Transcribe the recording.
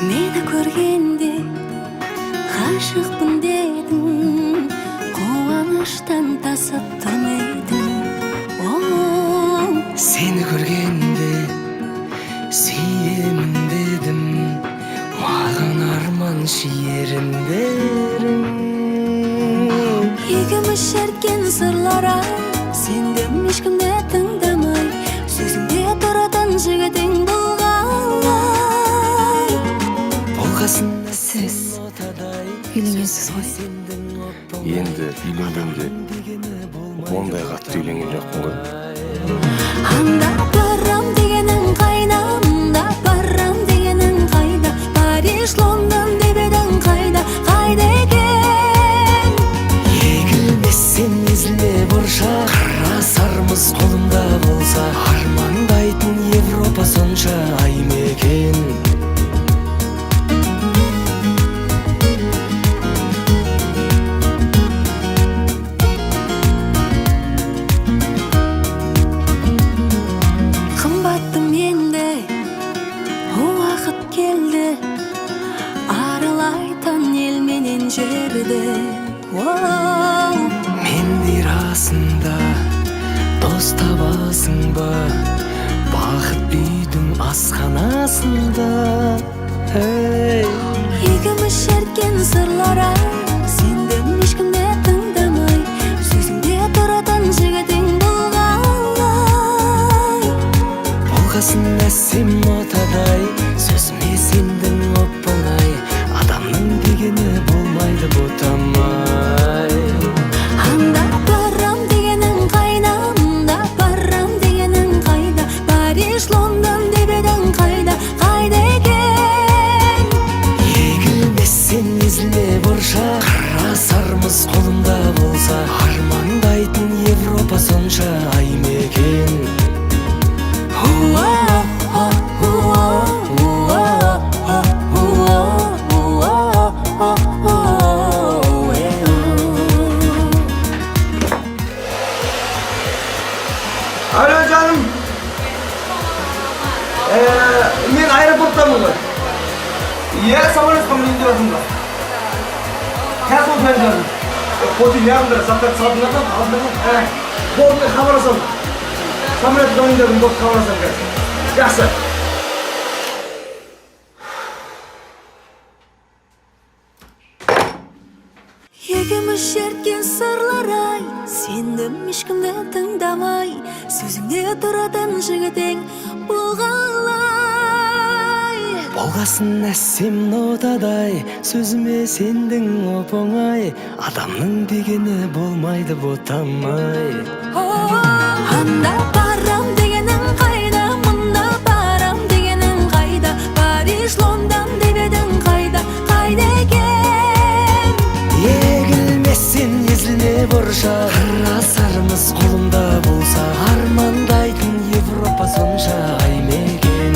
Meni көргенде ғашықпын дедің, қуаныштан тасып тұрмайдың. Seni көргенде сүйемін дедім, маған арман шиеріндерің. Екеуміз шерткен сырлар сендім ешкімді тыңдамай, сөзіңде тұратын жігітің бұл қалай? Сіз үйленгенсіз ғой. Енді үйленгенде ондай қатты үйленген жоқпын ғой. Анда барам дегенің қайда, анда барам дегенің қайда? Париж, Лондон деп едің қайда, қайда екен? Егілмесен езілме бұрша, қара сармыз қолымда болса, армандайтын Европа сонша ай мекен. Қымбаттым енді, уақыт келді, аралайтын ел менен жерді. Менде расында дос табасың ба, бақыт үйдің асханасында. Екеуміз шерткен сырлар сендім ешкімді тыңдамай, сөзіңде тұратын жігітің бұл қалай? Болғасын әсем отадай, сөзіме сендің оп-оңай, адамның дегені болмайды бұтамай. Анда барам дегенің қайда, анда барам дегенің қайда? Париж, Лондон деп едің қайда, қайда екен? Егілмесен езілме бұрша, қара сармыз қолымда болса, армандайтын Европа сонша ай мекен. Alo canım. Men aeroportdaman ғой. Иә, самолетқа мінейін деп жатырмын. Қазір отырайын жаным. Қойды неғылдыр, заттарды салдыңдар ма? Алдыңдар ма? Болды, хабарласамын. Самолетқа мінейін дедім, болды, хабарласамын қазір. Жақсы. Екеуміз шерткен сырлар сендім ешкімді тыңдамай, сөзіңде тұратын жігітің бұл қалай? Болғасын әсем нотадай, сөзіме сендің оп-оңай, адамның дегені болмайды бұтамай. Анда барам дегенің қайда, мұнда барам дегенің қайда? Париж, Лондон деп едің қайда, қайда екен? Егілмесен езілме бұрша, қара сармыз қолымда болса, армандайтын Европа сонша ай мекен.